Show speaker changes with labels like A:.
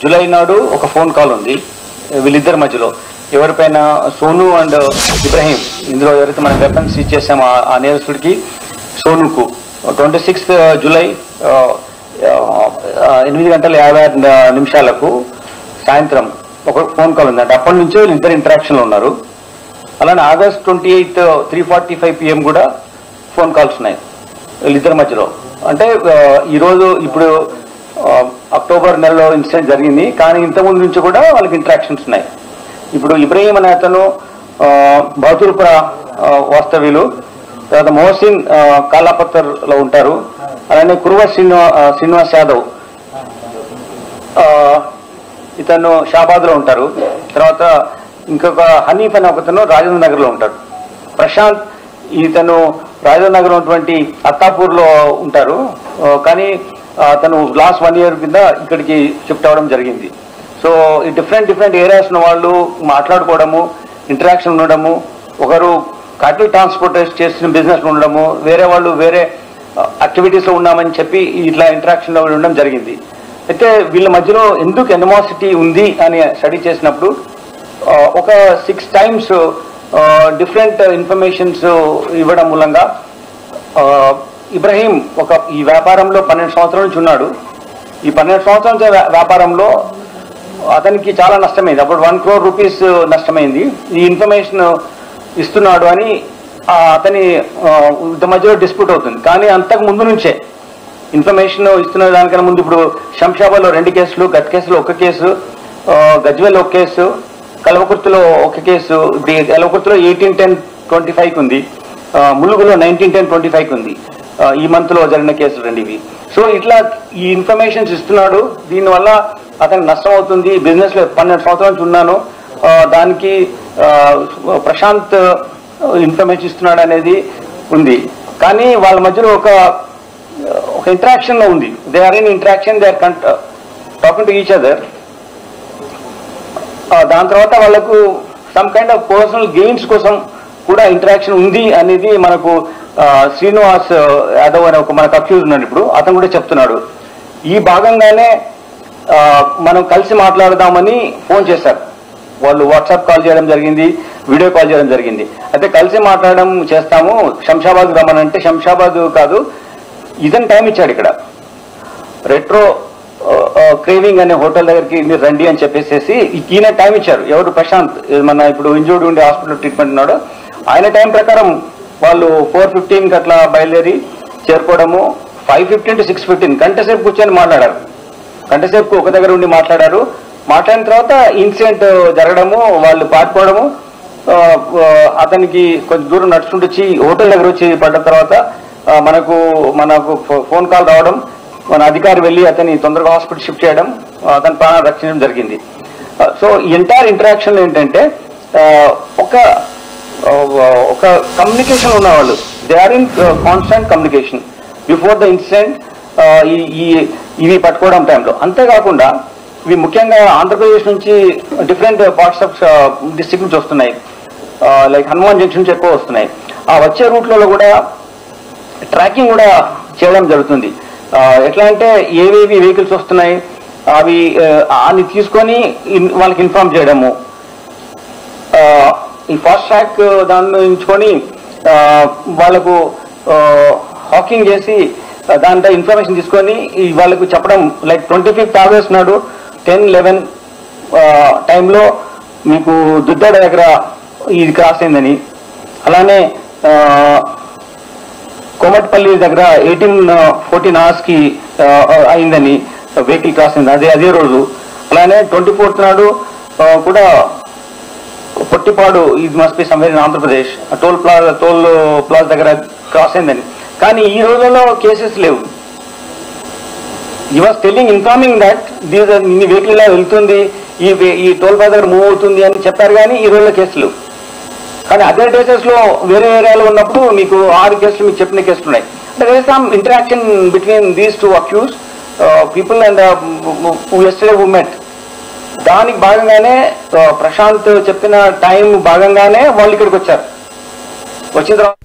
A: July నాడు ఒక phone call ఉంది వీళ్ళిద్దరి మధ్యలో. ఎవరిపైన సోను అండ్ ఇబ్రహీం, ఇందులో ఎవరైతే మనం వెపన్స్ ఇచ్చేసామో ఆ నేరస్తుడికి సోనుకు 26 జూలై 8:56 సాయంత్రం ఒక ఫోన్ కాల్ ఉందంటే అప్పటి నుంచే వీళ్ళిద్దరు ఇంటరాక్షన్లో ఉన్నారు. అలానే ఆగస్ట్ 28 3:45 PM కూడా ఫోన్ కాల్స్ ఉన్నాయి వీళ్ళిద్దరి మధ్యలో. అంటే ఈరోజు ఇప్పుడు అక్టోబర్ నెలలో ఇన్సిడెంట్ జరిగింది, కానీ ఇంతకుముందు నుంచి కూడా వాళ్ళకి ఇంటరాక్షన్స్ ఉన్నాయి. ఇప్పుడు ఇబ్రహీం అనే అతను బహదూర్పుర వాస్తవ్యులు, తర్వాత మోహసిన్ కాలాపత్తర్లో ఉంటారు. అలానే కురువ శ్రీనివాస్ యాదవ్ ఇతను షాబాద్లో ఉంటారు. తర్వాత ఇంకొక హనీఫ్ అనే ఒకతను రాజేంద్ర నగర్లో ఉంటాడు. ప్రశాంత్ ఇతను రాజేంద్ర నగర్ ఉన్నటువంటి అత్తాపూర్లో ఉంటారు, కానీ అతను లాస్ట్ 1 year కింద ఇక్కడికి షిఫ్ట్ అవ్వడం జరిగింది. సో ఈ డిఫరెంట్ ఏరియాస్ ఉన్న వాళ్ళు మాట్లాడుకోవడము, ఇంటరాక్షన్ ఉండడము, ఒకరు కాటిల్ ట్రాన్స్పోర్ట్ చేసిన బిజినెస్ ఉండడము, వేరే వాళ్ళు వేరే యాక్టివిటీస్లో ఉన్నామని చెప్పి ఇట్లా ఇంటరాక్షన్లో ఉండడం జరిగింది. అయితే వీళ్ళ మధ్యలో ఎందుకు ఎనిమాసిటీ ఉంది అని స్టడీ చేసినప్పుడు ఒక 6 times డిఫరెంట్ ఇన్ఫర్మేషన్స్ ఇవ్వడం మూలంగా ఇబ్రహీం ఈ వ్యాపారంలో 12 సంవత్సరాల నుంచి ఉన్నాడు. ఈ 12 సంవత్సరాల వ్యాపారంలో అతనికి చాలా నష్టమైంది. అప్పుడు 1 crore rupees నష్టమైంది. ఈ ఇన్ఫర్మేషన్ ఇస్తున్నాడు అని అతని మధ్యలో డిస్ప్యూట్ అవుతుంది. కానీ అంతకు ముందు నుంచే ఇన్ఫర్మేషన్ ఇస్తున్న దానికన్నా ముందు ఇప్పుడు శంషాబాద్లో 2 కేసులు, గట్ కేసులో 1 కేసు, గజ్వేల్ 1 కేసు, కల్వకుర్తిలో 1 కేసు, ఇప్పుడు కల్వకుర్తిలో 18/10/25 ఉంది, ములుగులో 19/10/25 ఉంది. ఈ మంత్లో జరిగిన కేసులు 2 ఇవి. సో ఇట్లా ఈ ఇన్ఫర్మేషన్స్ ఇస్తున్నాడు. దీనివల్ల అతనికి నష్టం అవుతుంది. బిజినెస్లో 12 సంవత్సరాల నుంచి ఉన్నాను, దానికి ప్రశాంత్ ఇన్ఫర్మేషన్ ఇస్తున్నాడు అనేది ఉంది. కానీ వాళ్ళ మధ్యలో ఒక ఇంటరాక్షన్లో ఉంది. They are in interaction, they are talking to each other. దాని తర్వాత వాళ్ళకు some kind of personal gains కోసం కూడా ఇంటరాక్షన్ ఉంది అనేది మనకు శ్రీనివాస్ యాదవ్ అనే మనకు అక్యూజ్ ఉన్నాడు. ఇప్పుడు అతను కూడా చెప్తున్నాడు. ఈ భాగంగానే మనం కలిసి మాట్లాడదామని ఫోన్ చేశారు. వాళ్ళు వాట్సాప్ కాల్ చేయడం జరిగింది, వీడియో కాల్ చేయడం జరిగింది. అయితే కలిసి మాట్లాడడం చేస్తాము, శంషాబాద్ రమ్మనంటే శంషాబాద్ కాదు, ఇతను టైం ఇచ్చాడు. ఇక్కడ రెట్రో క్రేవింగ్ అనే హోటల్ దగ్గరికి మీరు రండి అని చెప్పేసి ఈయన టైం ఇచ్చారు. ఎవరు? ప్రశాంత్, మన ఇప్పుడు ఇంజూర్డ్ ఉండే హాస్పిటల్ ట్రీట్మెంట్ ఉన్నాడు. ఆయన టైం ప్రకారం వాళ్ళు 4:15 అట్లా బయలుదేరి చేరుకోవడము. 5:15 to 6:15 గంట సేపు కూర్చొని మాట్లాడారు. గంట సేపు ఒక దగ్గర ఉండి మాట్లాడారు. మాట్లాడిన తర్వాత ఇన్సిడెంట్ జరగడము, వాళ్ళు పారిపోవడము, అతనికి కొంచెం దూరం నడుచుకుంటూ హోటల్ దగ్గర వచ్చి పడ్డ తర్వాత మనకు ఫోన్ కాల్ రావడం, మన అధికారి వెళ్ళి అతన్ని తొందరగా హాస్పిటల్ షిఫ్ట్ చేయడం, అతని ప్రాణాలు రక్షించడం జరిగింది. సో ఎంటైర్ ఇంటరాక్షన్ ఏంటంటే ఒక కమ్యూనికేషన్ ఉన్నవాళ్ళు, they are in constant communication before the incident, ఇవి పట్టుకోవడం టైంలో. అంతేకాకుండా ఇవి ముఖ్యంగా ఆంధ్రప్రదేశ్ నుంచి డిఫరెంట్ పార్ట్స్ ఆఫ్ డిస్ట్రిక్ట్ నుంచి వస్తున్నాయి. లైక్ హనుమాన్ జంక్షన్ నుంచి ఎక్కువ వస్తున్నాయి. ఆ వచ్చే రూట్లలో కూడా ట్రాకింగ్ కూడా చేయడం జరుగుతుంది. ఎట్లా అంటే ఏవేవి వెహికల్స్ వస్తున్నాయి అవి తీసుకొని వాళ్ళకి ఇన్ఫార్మ్ చేయడము. ఈ ఫాస్ట్ ట్రాక్ దాన్ని ఎంచుకొని వాళ్ళకు హాకింగ్ చేసి దాంట్లో ఇన్ఫర్మేషన్ తీసుకొని వాళ్ళకు చెప్పడం. లైక్ 25th August నాడు 10:11 టైంలో మీకు దుద్దాడ దగ్గర ఇది క్రాస్ అయిందని, అలానే కోమటిపల్లి దగ్గర 18-14 hours అయిందని వెహికల్ క్రాస్ అయింది అదే రోజు. అలానే 24th నాడు కూడా పొట్టిపాడు, ఇది must be somewhere in Andhra Pradesh, toll plaza దగ్గర క్రాస్ అయిందని. కానీ ఈ రోజుల్లో కేసెస్ లేవు. ఈ వాజ్ ఇన్ఫార్మింగ్ దట్ ఇన్ని వెహికల్ ఇలా వెళ్తుంది, ఈ టోల్ ప్లాజా దగ్గర మూవ్ అవుతుంది అని చెప్పారు, కానీ ఈ రోజుల్లో కేసులు. కానీ అదే డేసెస్ లో వేరే ఏరియాలో ఉన్నప్పుడు మీకు 6 కేసులు మీకు చెప్పిన కేసులు ఉన్నాయి. అంటే there is some interaction between these 2 accuse people and yesterday who met. దానికి భాగంగానే ప్రశాంత్ చెప్పిన టైం భాగంగానే వాళ్ళు ఇక్కడికి వచ్చారు. వచ్చిన తర్వాత